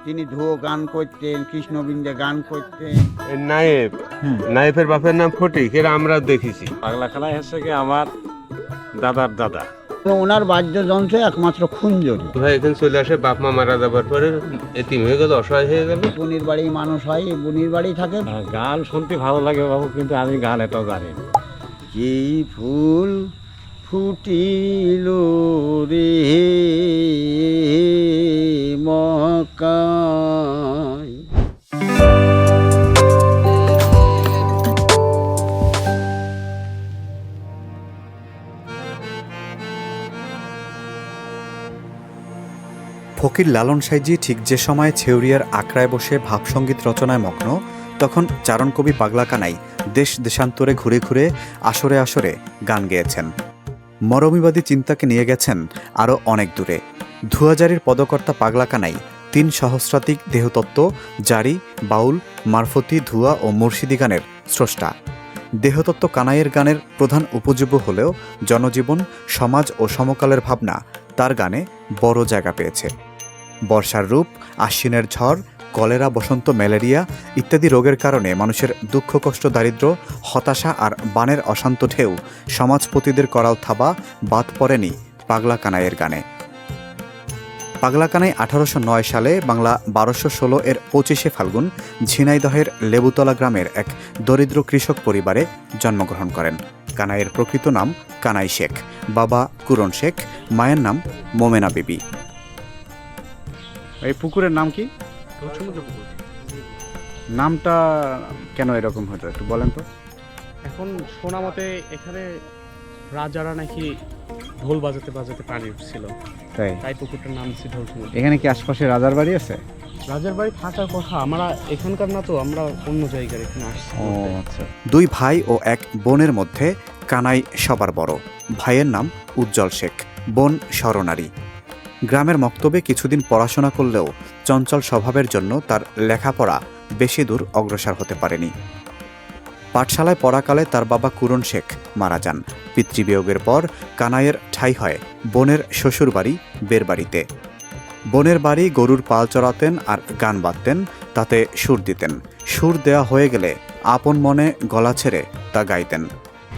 তিনি ধুয়ো গান করতেন, কৃষ্ণবৃন্দে গান করতেন। নায়েব, নায়েবের বাপের নাম ফটিক, এরা আমরা দেখেছি। পাগলাখানায় হচ্ছে কি আমার দাদার দাদা। তো ওনার বাদ্যযন্ত্র একমাত্র খুঞ্জরি। ভাই এখানে চলে আসে, বাপ মা মারা যাবার পরে এতিম হয়ে গেল, অসহায় হয়ে গেল। বুনির বাড়ি মানুষ হয়, বুনির বাড়ি থাকে। গান শুনতে ভালো লাগে বাবু, কিন্তু আমি গান এত জানি না। যেই ফুল ফুটিল রে মক্কায়। ফকির লালন সাইজি ঠিক যে সময় ছেউরিয়ার আখড়ায় বসে ভাবসঙ্গীত রচনায় মগ্ন, তখন চারণকবি পাগলাকানাই দেশ দেশান্তরে ঘুরে ঘুরে আসরে আসরে গান গেয়েছেন। মরমীবাদী চিন্তাকে নিয়ে গেছেন আরও অনেক দূরে। ধুয়াজারির পদকর্তা পাগলাকানাই 3 সহস্রাধিক দেহতত্ত্ব, জারি, বাউল, মারফতি, ধুয়া ও মুর্শিদি গানের স্রষ্টা। দেহতত্ত্ব কানাইয়ের গানের প্রধান উপজীব্য হলেও জনজীবন, সমাজ ও সমকালের ভাবনা তার গানে বড় জায়গা পেয়েছে। বর্ষার রূপ, আশ্বিনের ঝড়, কলেরা, বসন্ত, ম্যালেরিয়া ইত্যাদি রোগের কারণে মানুষের দুঃখ, কষ্ট, দারিদ্র্য, হতাশা আর বানের অশান্ত ঢেউ সমাজপতিদের করাল থাবা বাদ পড়েনি পাগলা কানাইয়ের গানে। পাগলা কানাই 1809 সালে বাংলা 1216 এর 25শে ফাল্গুন ঝিনাইদহের লেবুতলা গ্রামের এক দরিদ্র কৃষক পরিবারে জন্মগ্রহণ করেন। কানাইয়ের প্রকৃত নাম কানাই শেখ, বাবা কুরন শেখ, মায়ের নাম মোমেনা বিবি। এই পুকুরের নাম কি? নামটা কেন এরকম হতো একটু বলেন তো। এখন শোনা মতে এখানে রাজারা নাকি ঢোল বাজাতে বাজাতে পানি উঠছিল, তাই পুকুরটার নাম দিচ্ছে ঢোল সমুদ্র। এখানে কি আশপাশে রাজার বাড়ি আছে? রাজার বাড়ি থাকার কথা, আমরা এখানকার না তো, আমরা অন্য জায়গার এখানে আসছি। ও আচ্ছা। 2 ভাই ও 1 বোনের মধ্যে কানাই সবার বড়। ভাইয়ের নাম উজ্জ্বল শেখ, বোন স্বরনারী। গ্রামের মক্তবে কিছুদিন পড়াশোনা করলেও চঞ্চল স্বভাবের জন্য তার লেখাপড়া বেশি দূর অগ্রসর হতে পারেনি। পাঠশালায় পড়াকালে তার বাবা কুরন শেখ মারা যান। পিতৃবিয়োগের পর কানাইয়ের ঠাঁই হয় বোনের শ্বশুরবাড়ি বেরবাড়িতে। বোনের বাড়ি গরুর পাল চড়াতেন আর গান বাঁধতেন, তাতে সুর দিতেন। সুর দেয়া হয়ে গেলে আপন মনে গলা ছেড়ে তা গাইতেন।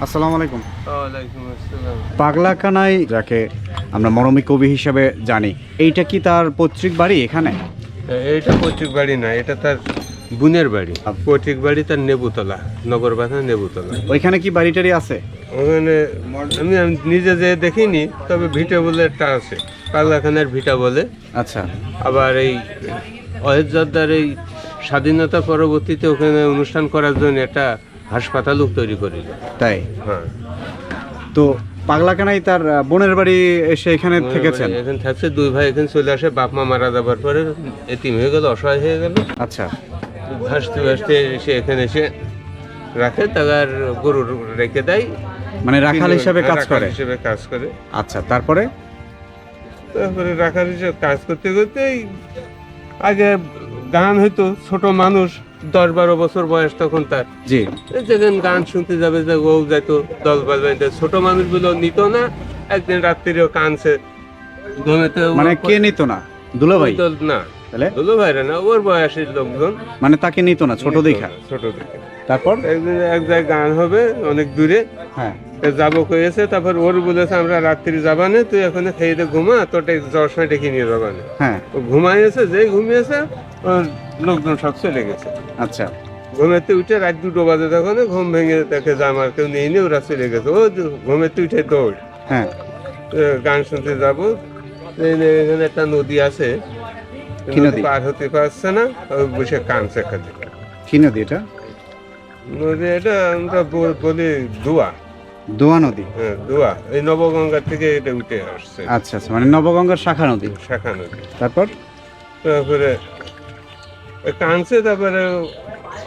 আসসালামু আলাইকুম। ওয়ালাইকুম আসসালাম। পাগলা কানাই যাকে আমরা মরমী কবি হিসেবে জানি, এইটা কি তার পৈতৃক বাড়ি এখানে? এইটা পৈতৃক বাড়ি না, এটা তার বোনের বাড়ি। পৈতৃক বাড়ি তার নেবুতলা, নগরবাধা নেবুতলা। ওইখানে কি বাড়িটারি আছে? ওখানে আমি নিজে যে দেখিনি, তবে ভিটা বলে একটা আছে, পাগলাখানার ভিটা বলে। আচ্ছা। আবার এই অযোধ্যার এই স্বাধীনতা পরবর্তীতে ওখানে অনুষ্ঠান করার জন্য একটা হাসপাতালও তৈরি করি। তাই? হ্যাঁ। তো পাগলা কানাই তার বোনের বাড়ি এসে এখানে থেকেছেন? এখানে থাকছে, 2 ভাই এখানে চলে আসে, বাপ মা মারা যাবার পরে এতিম হয়ে গেল, অসহায় হয়ে গেল। আচ্ছা। ভাসতে ভাসতে এসে এখানে এসে রাখে, তার গরু রেখে দেয়, মানে রাখাল হিসাবে কাজ করে? হিসেবে কাজ করে। আচ্ছা, তারপরে রাখাল হিসেবে কাজ করতে করতে আগে গান হইতো, ছোট মানুষ 10-12 বছর বয়স তখন তার, জি, যেখানে গান শুনতে যাবে, যে ও যাইতো দল বাজবাইতে, ছোট মানুষগুলো নিত না। একদিন রাত্রিরেও কানছে ঘুমেতে। মানে কে নিত না? দুলাভাই? না, তাহলে দুলাভাইরা না, ওর বয়সের লোকজন। মানে তাকে নিত না, ছোট দেখা? ছোট দেখা। তারপর একদিন এক জায়গায় গান হবে অনেক দূরে, হ্যাঁ, যাবো কয়েছে। তারপর ওর বলেছে আমরা রাত্রি যাবা না, তুই এখানে খেয়ে দে, ঘুমা, তোটা যাওয়ার সময় ডেকে নিয়ে যাবা না। হ্যাঁ। ও ঘুমাইয়েছে, যে ঘুমিয়েছে ওর লোকজন সব চলে গেছে। আচ্ছা। ঘুমেতে উঠে রাত 2 বাজে, তখন ঘুম ভেঙে দেখে যে আমার কেউ নেই, ওরা চলে গেছে। ও ঘুমেতে উঠে দৌড়, হ্যাঁ। গান শুনতে যাবো। এখানে একটা নদী আছে, কি নদী? পার হতে পারছে না, ও বসে কানছে খালি। কি নদী এটা? নদী এটা আমরা বলি দোয়া। দোয়া নদী? হ্যাঁ, দোয়া। এই নবগঙ্গার থেকে এটা উঠে আসছে। আচ্ছা আচ্ছা, মানে নবগঙ্গার শাখা নদী। শাখা নদী। তারপর তারপরে কানছে, তারপরে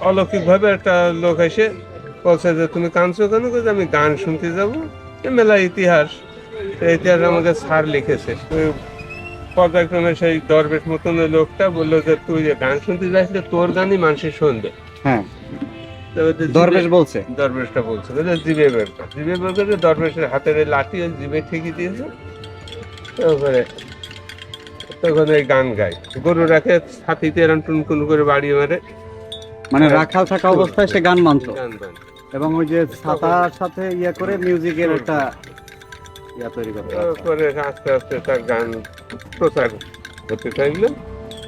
অলৌকিক ভাবে একটা লোক এসে বলছে যে তুমি কানছো কেন? আমি গান শুনতে যাবো। মেলা ইতিহাস, এই ইতিহাস আমাদের স্যার লিখেছে। পর্যায়ক্রমে সেই দরবেশ মতন লোকটা বললো যে তুই যে গান শুনতে যাইছিলে, তোর গানই মানুষের শুনবে। হ্যাঁ, দরবেশ বলছে? দরবেশটা বলছে জিভে বের কর। জিভে বের করে দরবেশের হাতের লাঠি ওই জিভে ঠেকিয়ে দিয়েছে। তারপরে তখন এই গান গায়, গরু রাখে ছাতিতে এরম টুনটুন করে বাড়ি মারে মানে রাখাল থাকা অবস্থায় সে গান মানত গান গান। এবং ওই যে ছাতার সাথে ইয়া করে মিউজিকের একটা ইয়া তৈরি করতে তারপরে আস্তে আস্তে তার গান প্রচার হতে থাকলো,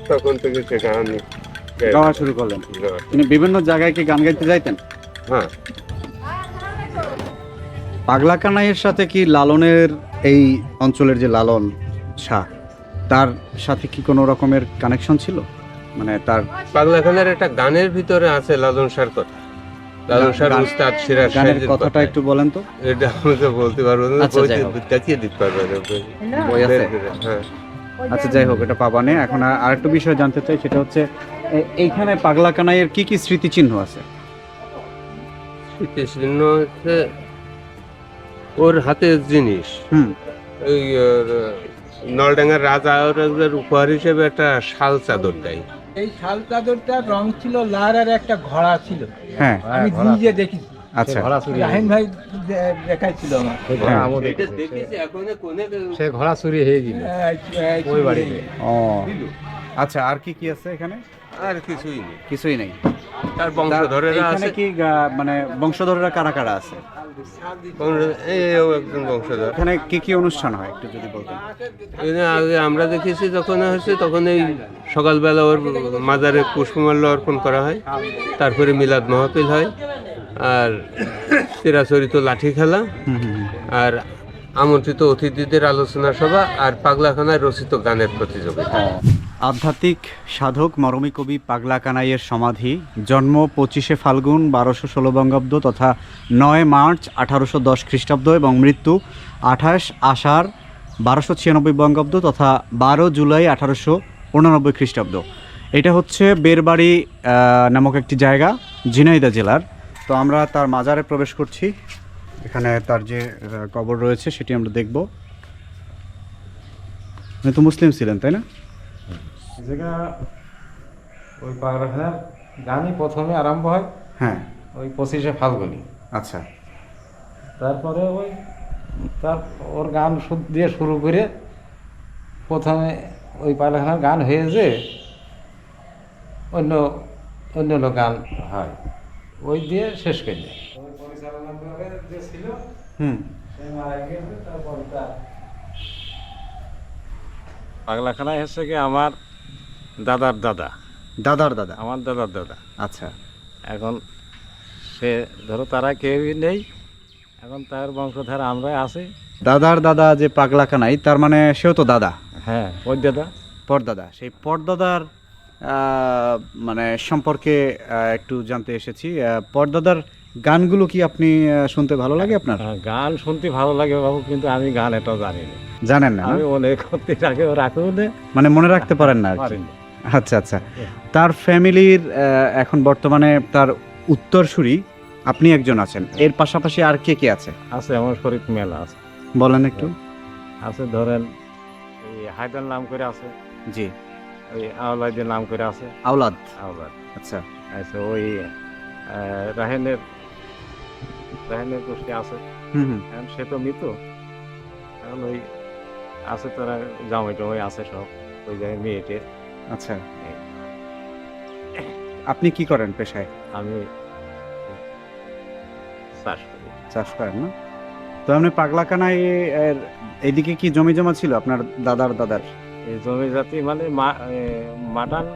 তখন থেকে সে গান গায়। গাওয়া শুরু করলেন। গাওয়া। তিনি বিভিন্ন জায়গায় কি গান গাইতে যাইতেন? হ্যাঁ, পাগলা কানাইয়ের সাথে কি লালনের এই অঞ্চলের যে লালন শাহ, তার সাথে কি কোনো রকমের কানেকশন ছিল? মানে তার পাগলাখানের একটা গানের ভিতরে আছে লালন শাহর কথা। লালন শাহর গান- উস্তাদ সিরাজ গানের সাহেবের কথাটা একটু বলেন তো। এটা আমি তো বলতে পারবো না, আচ্ছা, যাই হোক। দেখিয়ে দিতে পারবো না। বই আছে? হ্যাঁ, আচ্ছা যাই হোক, এটা পাবানে। এখন আরেকটা বিষয় জানতে চাই, সেটা হচ্ছে এইখানে পাগলা কানাইয়ের কি কি স্মৃতিচিহ্ন আছে? স্মৃতিচিহ্ন হচ্ছে ওর হাতের জিনিস। হুম, ওই নলডাঙ্গার রাজা ওর উপহার হিসেবে একটা শাল চাদর দেয়। এই শাল চাদরটার রং ছিল লাল আর একটা ঘোড়া ছিল, হ্যাঁ, আমি নিজে দেখেছি। আচ্ছা, রাহিন ভাই দেখাইছিল আমার। সে ঘোড়া চুরি হয়ে গেল ওই বাড়িতে। ও আচ্ছা, আর কি কি আছে এখানে? আর কিছুই নেই, কিছুই নেই। তার বংশধরেরা এখানে আছে। কি মানে বংশধররা কারা কারা আছে? এও একজন বংশধর। এখানে কি কি অনুষ্ঠান হয় একটু যদি বলতেন। এখানে আগে আমরা দেখেছি যখন হয়েছে, তখন এই সকালবেলা ওর মাজারে পুষ্পমাল্য অর্পণ করা হয়, তারপরে মিলাদ মাহফিল হয়, আর চিরাচরিত লাঠি খেলা, আর আমন্ত্রিত অতিথিদের আলোচনা সভা, আর পাগলাখানায় রচিত গানের প্রতিযোগিতা। আধ্যাত্মিক সাধক মরমী কবি পাগলা কানাইয়ের সমাধি, জন্ম 25শে ফাল্গুন 1216 বঙ্গাব্দ তথা 9 মার্চ 1810 খ্রিস্টাব্দ এবং মৃত্যু 28 আষাঢ় 1296 বঙ্গাব্দ তথা 12 জুলাই 1889 খ্রিস্টাব্দ। এটা হচ্ছে বেরবাড়ি নামক একটি জায়গা, ঝিনাইদহ জেলার। তো আমরা তার মাজারে প্রবেশ করছি। এখানে তার যে কবর রয়েছে সেটি আমরা দেখব। উনি তো মুসলিম ছিলেন, তাই না? জায়গা ওই পাগলাখানার গানই প্রথমে আরম্ভ হয় হ্যাঁ, ওই 25শে ফাল্গুনি। আচ্ছা, তারপরে ওই তার ওর গান দিয়ে শুরু করে প্রথমে ওই পাগলাখানার গান হয়ে যে অন্য অন্য লোক গান হয়, ওই দিয়ে শেষ করে দেয়। ওই পরিচালনা করে যে ছিল হুম, সে মারা গেছে, তারপর তার পাগলাখানায় হচ্ছে কি আমার দাদার দাদা, দাদার দাদা। আমার দাদার দাদা। আচ্ছা, এখন সে ধরো তারা কেউই নেই, এখন তার বংশধার আমরাই আছি। দাদার দাদা যে পাগলা কানাই, তার মানে সেও তো দাদা, হ্যাঁ, ওই দাদা। পরদাদা। সেই পরদাদার মানে সম্পর্কে একটু জানতে এসেছি। পরদাদার গানগুলো কি আপনি শুনতে ভালো লাগে আপনার? গান শুনতে ভালো লাগে বাবু, কিন্তু আমি গান এটাও জানি না। জানেন না? আমি অনেক করতে রাখেও না, মানে মনে রাখতে পারেন না আর কি। পারিনি। আচ্ছা আচ্ছা। তার ফ্যামিলির এখন বর্তমানে তার উত্তরসূরি আপনি একজন আছেন, এর পাশাপাশি আর কে কে আছে আছে আমার শরীর মেলা আছে। বলেন একটু। আছে ধরেন এই হায়দার নাম করে আছে, জি, ওই আওলাদের নাম করে আছে, আওলাদ। আওলাদ আচ্ছা, আছে। ওই রাহেনের গোষ্ঠী আছে। হুম হুম, এখন সে তো মৃত, এখন ওই আছে তারা জামাই টামাই আছে সব ওই জায়গায় মেয়েটে। আচ্ছা। আপনি কি করেন পেশায়? আমি চাষ করি। চাষ করেন না? তো আপনি পাগলাকানায় এইদিকে কি জমি জমা ছিল আপনার দাদার দাদার? এই জমি জাতি মানে মাটান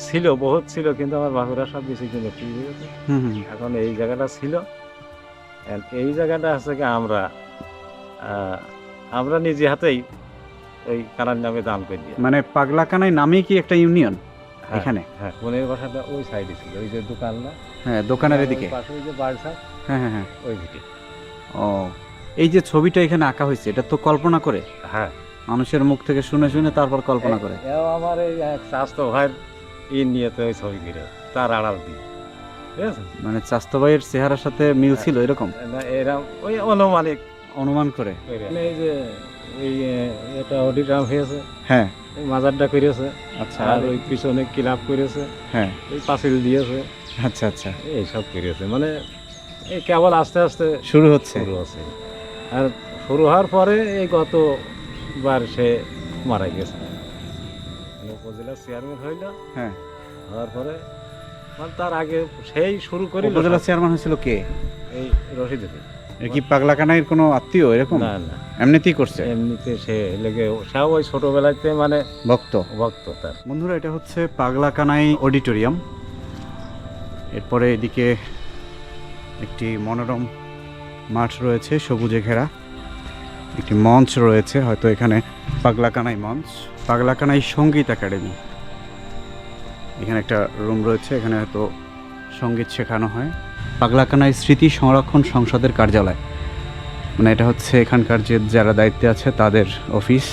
ছিল, বহুত ছিল, কিন্তু আমার বাহুরা সব বেশি কিনে ঠিক আছে। হুম হুম, এখন এই জায়গাটা ছিল, এই জায়গাটা আছে কি আমরা নিজে হাতেই ওই কানার নামে দান করে দিই। মানে পাগলাকানায় নামে কি একটা ইউনিয়ন এখানে? হ্যাঁ, বোনের বাসাটা ওই সাইডে ছিল, ওই যে দোকান না, হ্যাঁ, দোকানের এদিকে। পাশে ওই যে বাড়িটা, হ্যাঁ হ্যাঁ হ্যাঁ। ওই দিকে। ও, এই যে ছবিটা এখানে আঁকা হয়েছে, এটা তো কল্পনা করে, হ্যাঁ, মানুষের মুখ থেকে শুনে শুনে তারপর কল্পনা করে। এও আমার এই এক স্বাস্থ্য ভাইয়ের নিয়ে তো ওই ছবি করে তার আড়াল দিই, ঠিক আছে। মানে চাস্তো ভাইয়ের চেহারার সাথে মিল ছিল এরকম না, এরকম ওই অনুমানিক অনুমান করে। এই যে এই এটা অডিটাম হয়েছে, হ্যাঁ, এই মাজারটা করেছে, আচ্ছা, আর ওই পিছনে ক্লাব করেছে, হ্যাঁ, ওই পাঁচিল দিয়েছে, আচ্ছা আচ্ছা, এইসব করেছে। মানে এই কেবল আস্তে আস্তে শুরু হচ্ছে। শুরু হচ্ছে। আর শুরু হওয়ার পরে এই গতবার সে মারা গেছে। উপজেলা চেয়ারম্যান হইল, হ্যাঁ, হওয়ার পরে মানে তার আগে সেই শুরু করি উপজেলা চেয়ারম্যান হয়েছিল কে? এই রশিদ আলী। এর কি পাগলাকানাইয়ের কোনো আত্মীয় এরকম? না না, এমনিতেই করছে, এমনিতে সে লেগে সেও ওই ছোটবেলাতে মানে ভক্ত। ভক্ত তার। বন্ধুরা, এটা হচ্ছে পাগলাকানাই অডিটোরিয়াম। এরপরে এদিকে একটি মনোরম মাঠ রয়েছে, সবুজে ঘেরা একটি মঞ্চ রয়েছে, হয়তো এখানে পাগলাকানাই মঞ্চ, পাগলাকানাই সঙ্গীত একাডেমি। এখানে একটা রুম রয়েছে, এখানে হয়তো সঙ্গীত শেখানো হয়। পাগলাকানাই স্মৃতি সংরক্ষণ সংসদের কার্যালয়, মানে এটা হচ্ছে এখানকার যে যারা দায়িত্বে আছে তাদের অফিস।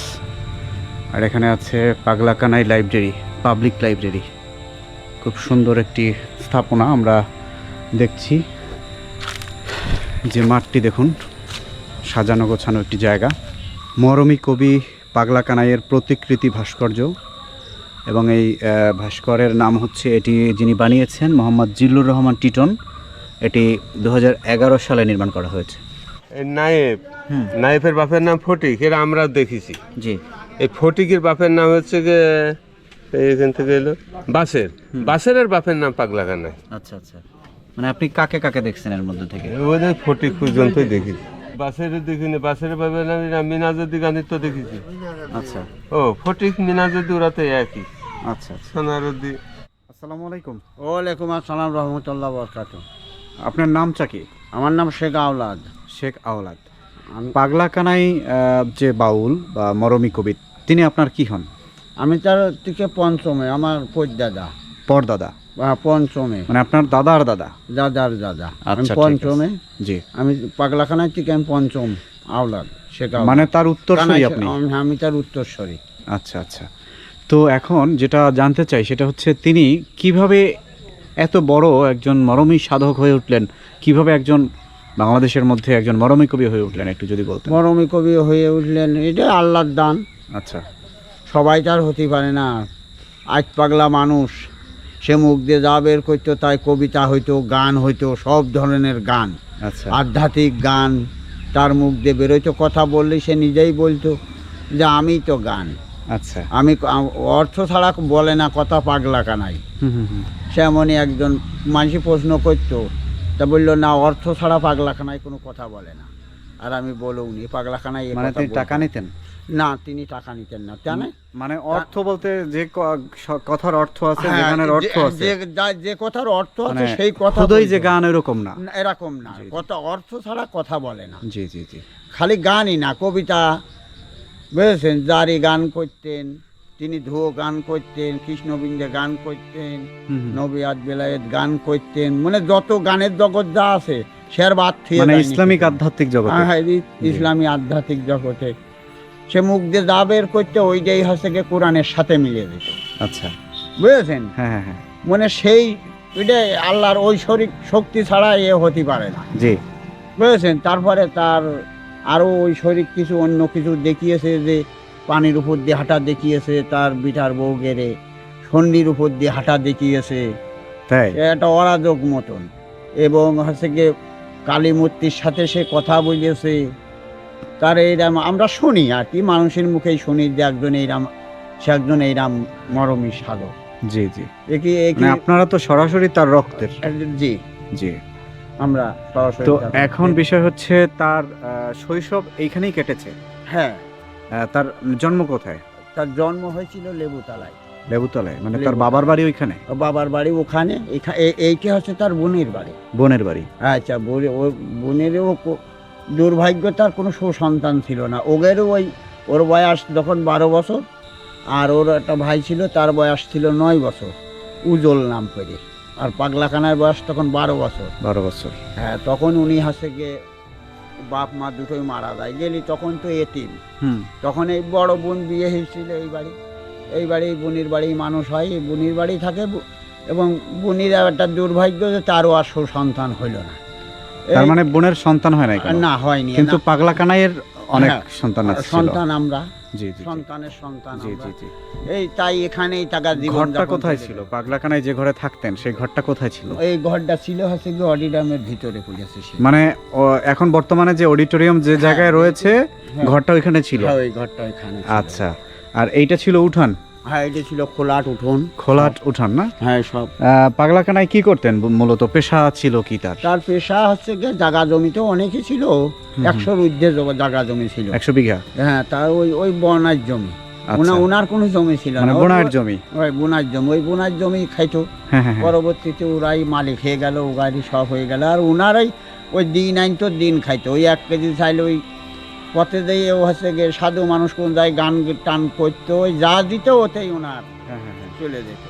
আর এখানে আছে পাগলাকানাই লাইব্রেরি, পাবলিক লাইব্রেরি। খুব সুন্দর একটি স্থাপনা আমরা দেখছি। যে মাঠটি দেখুন, সাজানো গোছানো একটি জায়গা। মরমী কবি পাগলাকানাইয়ের প্রতিকৃতি ভাস্কর্য, এবং এই ভাস্করের নাম হচ্ছে, এটি যিনি বানিয়েছেন মোহাম্মদ জিল্লুর রহমান টিটন। এটি 2011 সালে নির্মাণ করা হয়েছে। এই নায়েব, নায়েবের বাপের নাম ফটিক, এরা আমরা দেখেছি। জি, এই ফটিকের বাপের নাম হচ্ছে গিয়ে এখান থেকে এলো বাসের, বাসের বাপের নাম পাগলাকানাই। আচ্ছা আচ্ছা, মানে আপনি কাকে কাকে দেখছেন এর মধ্যে থেকে? ওদের ফটিক পর্যন্তই দেখেছি, বাসের দেখিনি। বাসের বাপের নাম মিনাজুদ্দি গান্ধী তো দেখেছি। আচ্ছা, ও ফটিক মিনাজুদ্দি ওরা তো একই। আচ্ছা আচ্ছা। সোনারুদ্দি। আসসালামু আলাইকুম। ওয়ালাইকুম আসসালাম রহমতুল্লাহ বরকাত। আপনার নামটা কি? আমার নাম শেখ আওলাদ। শেখ আওলাদ। আমি পাগলাকানাই যে বাউল বা মরমী কবি, তিনি আপনার কি হন? আমি তার থেকে পঞ্চমে, আমার পরদাদা, পরদাদা, বা পঞ্চমে, মানে আপনার দাদার দাদা। দাদার দাদা। আমি আচ্ছা, ঠিক আছে। পঞ্চমে, জি, আমি পাগলাখানার থেকে আমি পঞ্চম আওলাদ শেখ আওলাদ। মানে তার উত্তরসূরি আপনি? আমি তার উত্তরসূরি। আচ্ছা আচ্ছা। তো এখন যেটা জানতে চাই সেটা হচ্ছে, তিনি কিভাবে এত বড় একজন মরমী সাধক হয়ে উঠলেন, কিভাবে একজন বাংলাদেশের মধ্যে একজন মরমী কবি হয়ে উঠলেন, একটু যদি বলতেন। মরমী কবি হয়ে উঠলেন, এটা আল্লাহর দান। আচ্ছা, সবাই তার হতে পারে না। আজ পাগলা মানুষ, সে মুখ দিয়ে যা বের করতো তাই কবিতা হইতো, গান হইতো, সব ধরনের গান, আচ্ছা, আধ্যাত্মিক গান তার মুখ দিয়ে বেরোইতো। কথা বললেই সে নিজেই বলতো যে আমি তো গান, আচ্ছা। আমি অর্থ ছাড়া বলে না কথা পাগলাকানাই। হুম হুম হুম। সে এমনই একজন। মানুষ প্রশ্ন করতো, তা বললো না, অর্থ ছাড়া পাগলাখানায় কোনো কথা বলে না। আর আমি বলুনি পাগলাখানায় এ মানে কথা তিনি বলতো টাকা নিতেন? না, তিনি টাকা নিতেন না। কেন? মানে অর্থ বলতে যে কথার অর্থ আছে, যে হ্যাঁ, গানের অর্থ আছে, যে কথার অর্থ আছে মানে সেই কথা খুদই যে বলতো। গান এরকম না। না, এরকম না। জি, জি। কথা অর্থ ছাড়া কথা বলে না। জি জি জি। খালি গানই না, কবিতা, বুঝেছেন, জারি গান করতেন তিনি, ধুয়ো গান করতেন, কৃষ্ণবিন্দে গান করতেন, হুম হুম। নবিয়াত বেলায়েত গান করতেন, মানে যত গানের জগৎ যা আছে সের বাদ থেকে মানে যায়নি ইসলামিক কিছু। আধ্যাত্মিক জগৎ। হ্যাঁ, ইসলামী আধ্যাত্মিক জগতে সে মুখ দিয়ে যা বের করতে ওইটাই হচ্ছে গিয়ে কোরআনের সাথে মিলিয়ে দিত। আচ্ছা, বুঝেছেন, হ্যাঁ হ্যাঁ হ্যাঁ। মানে সেই ওইটাই আল্লাহর ঐশ্বরিক শক্তি ছাড়া এ হতে পারে না। জি, বুঝেছেন। তারপরে তার আরও ঐশ্বরিক কিছু অন্য কিছু দেখিয়েছে, যে পানির উপর দিয়ে হাঁটা দেখিয়েছে, তার বিটার বউ গেড়ে সন্ধির উপর দিয়ে হাঁটা দেখিয়েছে, তাই? একটা অরাজক মতন। এবং হচ্ছে গিয়ে কালী মূর্তির সাথে সে কথা বলেছে। তার এইরাম আমরা শুনি আর কি, মানুষের মুখেই শুনি যে একজন এইরাম, সে একজন এইরাম মরমী সাধক। জি জি। একই মানে আপনারা তো সরাসরি তার রক্তের। জি, জি। আমরা সরাসরি তো তার- এখন বিষয় হচ্ছে, তার শৈশব এইখানেই কেটেছে। হ্যাঁ, তার জন্ম কোথায়? তার জন্ম হয়েছিল লেবুতলায়। লেবুতলায়, মানে তার লেবুতলা। বাবার বাড়ি ওইখানে? ও বাবার বাড়ি ওখানে। এইটা হচ্ছে তার বোনের বাড়ি। বোনের বাড়ি? আচ্ছা, ও বোনেরও দুর্ভাগ্য, তার কোনো সুসন্তান ছিল না। ওদেরও ওর বয়স যখন 12 বছর, আর ওর একটা ভাই ছিল, তার বয়স ছিল 9 বছর, উজ্জ্বল নাম করে। আর পাগলাখানার বয়স তখন 12 বছর। 12 বছর। হ্যাঁ, তখন উনি হাসে গিয়ে বাপ মা দুটোই মারা যায়। গেলি তখন তো এতিম। হুম। তখন এই বড় বোন বিয়ে হয়েছিল এই বাড়ি বোনের বাড়ি মানুষ হয়, এই বোনের বাড়ি থাকে। এবং বোনের একটা দুর্ভাগ্য যে তারও আর সুসন্তান হইল না। তার মানে বোনের সন্তান হয় নাই কেন? না, হয়নি। কিন্তু না। পাগলাকানাইয়ের অনেক হ্যাঁ, সন্তান আছে। সন্তান আমরা, জি জি জি। সন্তানের সন্তান জি আমরা। জি জি। এই তাই এখানেই টাকা জীবন ঘরটা যাপন কোথায় করে ছিল? গেল। পাগলাকানায় যে ঘরে থাকতেন সেই ঘরটা কোথায় ছিল? এই ঘরটা ছিল হচ্ছে কি অডিডামের ভিতরে পড়েছে সে। মানে এখন বর্তমানে যে অডিটোরিয়াম যে জায়গায় রয়েছে, হ্যাঁ। ঘরটা ওইখানে ছিল? হ্যাঁ, ওই ঘরটা ওইখানে ছিল। আচ্ছা। আর এইটা ছিল উঠান? হ্যাঁ, এটা ছিল খোলাট উঠোন। খোলাট উঠান না? হ্যাঁ, সব। পাগলাকানায় কি করতেন মূলত, পেশা ছিল কি তার? তার পেশা হচ্ছে গিয়ে জায়গা জমি তো অনেকই ছিল, 100-র ঊর্ধ্বে জায়গা জমি ছিল। 100 বিঘা? হ্যাঁ, তার ওই বনার জমি। আচ্ছা। ওনার কোনো জমি ছিল না, মানে বোনার জমি? ওই বোনার জমি, ওই বোনার জমি খাইতো। হ্যাঁ হ্যাঁ হ্যাঁ। পরবর্তীতে ওরাই মালিক হয়ে গেল, ওগাড়ি সব হয়ে গেল। আর ওনারাই ওই দিন আইন তো দিন খাইতো। ওই 1 কেজি চাইলে ওই পথে দিয়ে ও হচ্ছে গিয়ে সাধু মানুষ কোন যায় গান টান করতো, ওই যা দিত ওতেই ওনার হ্যাঁ হ্যাঁ হ্যাঁ। চলে যেত।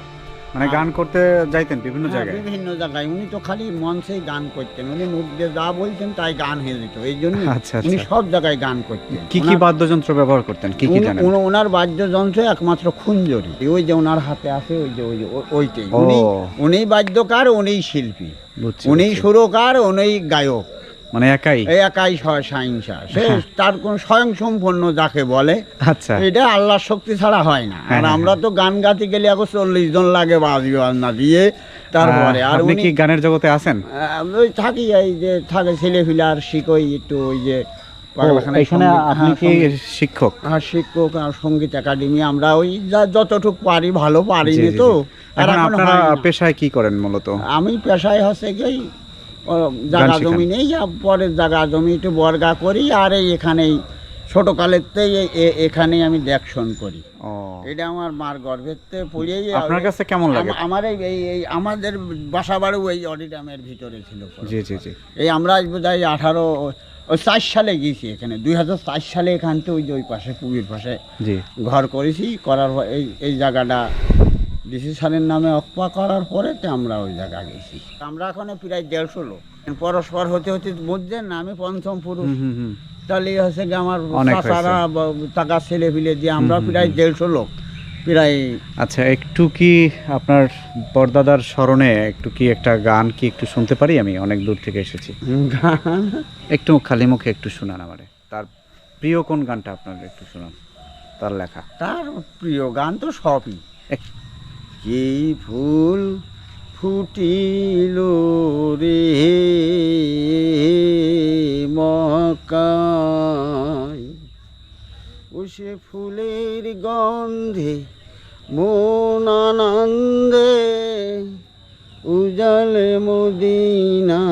মানে গান করতে যাইতেন বিভিন্ন হ্যাঁ, জায়গায়? বিভিন্ন জায়গায়। উনি তো খালি মঞ্চেই গান করতেন, উনি মুখ দিয়ে যা বলতেন তাই গান হয়ে যেত। এই জন্য আচ্ছা উনি আচ্ছা। সব জায়গায় গান করতেন। কি কি বাদ্যযন্ত্র ব্যবহার করতেন, কি কি জানেন? ওনার বাদ্যযন্ত্র একমাত্র খুঞ্জরি, ওই যে ওনার হাতে আছে, ওই যে ওইটাই। ও। উনি বাদ্যকার, উনি শিল্পী, বুঝছি, উনি বুঝছি। সুরকার, উনি গায়ক। মানে একাই? এই একাই সাহিংসা, সে তার কোন স্বয়ং সম্পন্ন যাকে বলে। আচ্ছা। এটা আল্লাহর শক্তি ছাড়া হয় না। আর হ্যাঁ, আমরা তো গান গাতে গেলে এখন 40 জন লাগে বাজি বাজনা দিয়ে, তারপরে। আর আপনি উনি কি গানের জগতে আছেন? ওই থাকি, এই যে থাকে ছেলে ফিলে আর শিখই একটু, ওই যে পাগলাখানায় এখানে সঙ্গীত- আপনি হ্যাঁ, কি সঙ্গীত- শিক্ষক? আর শিক্ষক আর সঙ্গীত একাডেমি। আমরা ওই যতটুকু পারি, ভালো জি, পারিনি জি, তো। জি। আর এখন এখন আপনারা হয় না। পেশায় কি করেন মূলত? আমি পেশায় হচ্ছে গিয়ে জায়গা শেখান? জমি নেই, আর পরের জায়গা জমি একটু বর্গা করি, আর এই এখানেই ছোটকালেতেই এখানেই আমি দেখশন করি। ও, এটা আমার মার গর্ভেতে পড়েই। আপনার কাছে কেমন লাগে? আমার এই আমাদের বাসা বাড়ি ওই অডিটামের ভিতরে ছিল। জি জি জি। এই আমরা বোধহয় 4 সালে গিয়েছি এখানে, 2004 সালে এখান থেকে ওই যে ওই পাশে পুকুর পাশে জি। ঘর করেছি। করার পর এই জায়গাটা ডিসি সালের নামে অক্পা করার পরে তো আমরা ওই জায়গা গেছি। আমরা এখন প্রায় 150 লোক, পরস্পর হতে হতে বুঝছেন না, আমি পঞ্চম পুরুষ। হুম হুম। তাহলে হচ্ছে কি আমার অনেক চাচারা টাকা ছেলে ফিলে দিয়ে আমরা প্রায় 150 লোক প্রায়। আচ্ছা, একটু কি আপনার পরদাদার স্মরণে একটু কি একটা গান কি একটু শুনতে পারি? আমি অনেক দূর থেকে এসেছি। গান একটু খালি মুখে একটু শোনান আমারে। তার প্রিয় কোন গানটা আপনার একটু শোনান, তার লেখা? তার প্রিয় গান তো সবই। এক- কি ফুল ফুটিল রে মক্কায়, ও সে ফুলের গন্ধে মন আনন্দে উজালে মদিনা